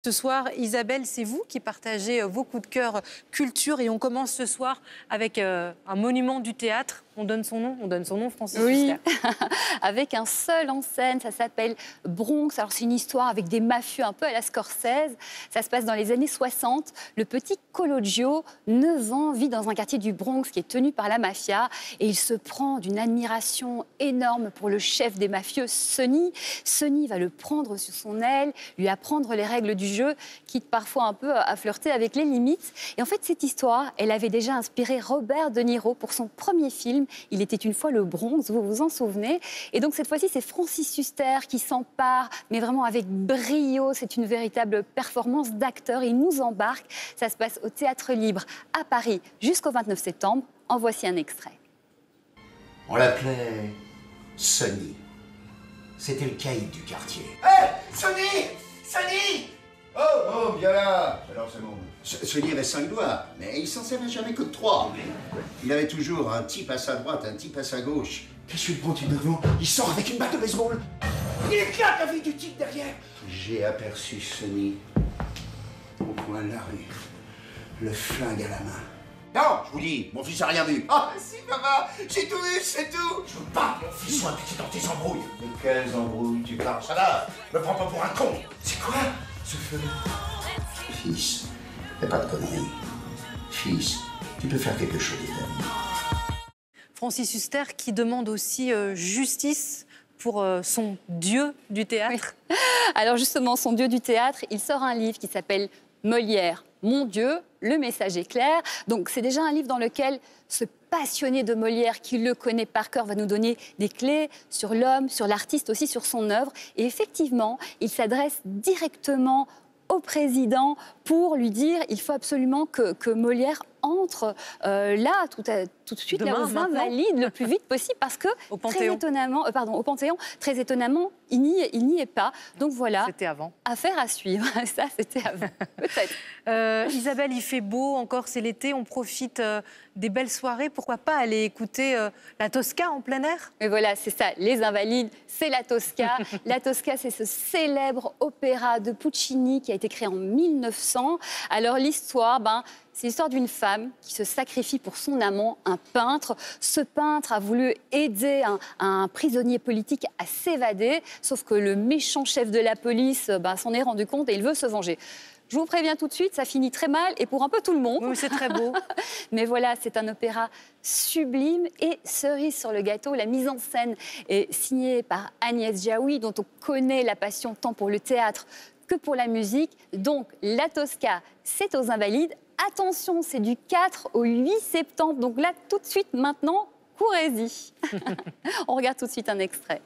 Ce soir, Isabelle, c'est vous qui partagez vos coups de cœur culture et on commence ce soir avec un monument du théâtre. On donne son nom, Francis Huster. Avec un seul en scène, ça s'appelle Bronx. Alors c'est une histoire avec des mafieux un peu à la Scorsese. Ça se passe dans les années 60. Le petit Cologio, 9 ans, vit dans un quartier du Bronx qui est tenu par la mafia et il se prend d'une admiration énorme pour le chef des mafieux, Sonny. Sonny va le prendre sur son aile, lui apprendre les règles du jeu, quitte parfois un peu à flirter avec les limites. Et en fait, cette histoire, elle avait déjà inspiré Robert De Niro pour son premier film. Il était une fois le Bronx, vous vous en souvenez. Et donc cette fois-ci, c'est Francis Huster qui s'empare, mais vraiment avec brio. C'est une véritable performance d'acteur. Il nous embarque. Ça se passe au Théâtre Libre à Paris jusqu'au 29 septembre. En voici un extrait. On l'appelait Sonny. C'était le caïd du quartier. Hé, Sonny! Sonny! Oh, viens là! Alors c'est bon. Sonny avait 5 doigts, mais il s'en servait jamais que de 3. Il avait toujours un type à sa droite, un type à sa gauche. Qu'est-ce que tu prends, tu devant? Il sort avec une batte de baseball! Il éclate la vie du type derrière! J'ai aperçu Sonny au coin de la rue, le flingue à la main. Non, je vous dis, mon fils a rien vu. Ah, si, papa! J'ai tout vu, c'est tout! Je veux pas que mon fils soit impliqué dans tes embrouilles. De quelles embrouilles tu parles? Ça va, me prends pas pour un con. C'est quoi, ce feu? Fils, fais pas de conneries. Fils, tu peux faire quelque chose de ta vie. Francis Huster qui demande aussi justice pour son dieu du théâtre. Oui. Alors justement, son dieu du théâtre, il sort un livre qui s'appelle Molière, mon Dieu, le message est clair. Donc c'est déjà un livre dans lequel ce passionné de Molière, qui le connaît par cœur, va nous donner des clés sur l'homme, sur l'artiste, aussi sur son œuvre. Et effectivement, il s'adresse directement au président pour lui dire il faut absolument que Molière entre là, tout de suite, demain, là, aux Invalides, le plus vite possible, parce que, au Panthéon. Au Panthéon, très étonnamment, il n'y est pas. Donc voilà, c'était avant. Affaire à suivre. Ça, c'était avant, peut-être. Isabelle, il fait beau, encore c'est l'été, on profite des belles soirées. Pourquoi pas aller écouter la Tosca en plein air? Et voilà, c'est ça, les Invalides, c'est la Tosca. La Tosca, c'est ce célèbre opéra de Puccini qui a été créé en 1900. Alors l'histoire, c'est l'histoire d'une femme qui se sacrifie pour son amant, un peintre. Ce peintre a voulu aider un prisonnier politique à s'évader, sauf que le méchant chef de la police s'en est rendu compte et il veut se venger. Je vous préviens tout de suite, ça finit très mal et pour un peu tout le monde. Oui, c'est très beau. Mais voilà, c'est un opéra sublime et cerise sur le gâteau. La mise en scène est signée par Agnès Jaoui, dont on connaît la passion tant pour le théâtre que pour la musique. Donc, la Tosca, c'est aux Invalides. Attention, c'est du 4 au 8 septembre. Donc là, tout de suite, maintenant, courez-y. On regarde tout de suite un extrait.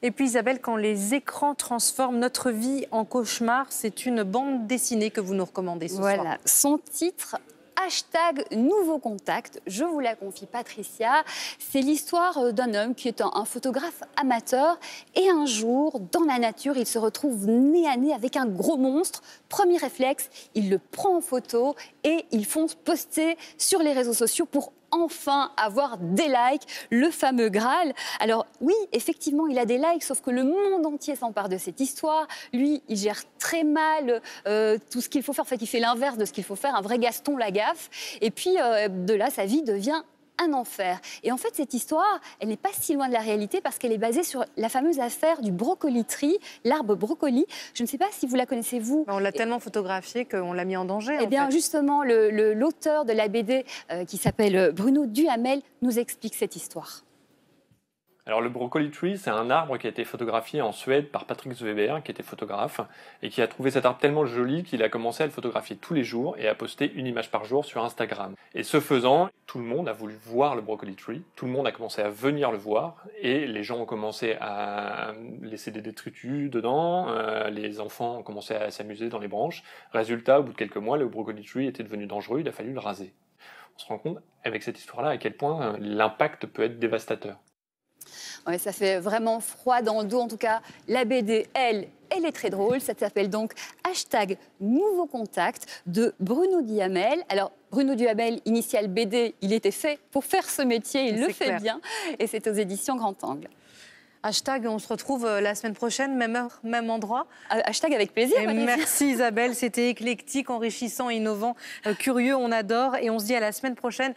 Et puis Isabelle, quand les écrans transforment notre vie en cauchemar, c'est une bande dessinée que vous nous recommandez ce soir. Voilà, son titre, #Nouveau Contact, je vous la confie Patricia. C'est l'histoire d'un homme qui est un photographe amateur et un jour, dans la nature, il se retrouve nez à nez avec un gros monstre. Premier réflexe, il le prend en photo et il fonce poster sur les réseaux sociaux pour enfin avoir des likes, le fameux Graal. Alors oui, effectivement, il a des likes, sauf que le monde entier s'empare de cette histoire. Lui, il gère très mal tout ce qu'il faut faire. En fait, il fait l'inverse de ce qu'il faut faire, un vrai Gaston Lagaffe. Et puis, de là, sa vie devient un enfer. Et en fait, cette histoire, elle n'est pas si loin de la réalité parce qu'elle est basée sur la fameuse affaire du brocoli tree, l'arbre brocoli. Je ne sais pas si vous la connaissez, vous. On l'a tellement photographié qu'on l'a mis en danger. Eh bien, justement, l'auteur de la BD qui s'appelle Bruno Duhamel nous explique cette histoire. Alors le broccoli tree, c'est un arbre qui a été photographié en Suède par Patrick Zweber, qui était photographe, et qui a trouvé cet arbre tellement joli qu'il a commencé à le photographier tous les jours et à poster une image par jour sur Instagram. Et ce faisant, tout le monde a voulu voir le broccoli tree, tout le monde a commencé à venir le voir, et les gens ont commencé à laisser des détritus dedans, les enfants ont commencé à s'amuser dans les branches. Résultat, au bout de quelques mois, le broccoli tree était devenu dangereux, il a fallu le raser. On se rend compte, avec cette histoire-là, à quel point l'impact peut être dévastateur. Ouais, ça fait vraiment froid dans le dos. En tout cas, la BD, elle est très drôle. Ça s'appelle donc #Nouveau Contact de Bruno Duhamel. Alors, Bruno Duhamel, initial BD, il était fait pour faire ce métier. Il le fait bien. Et c'est aux éditions Grand Angle. On se retrouve la semaine prochaine, même heure, même endroit. Avec plaisir. Merci Isabelle, c'était éclectique, enrichissant, innovant, curieux, on adore. Et on se dit à la semaine prochaine.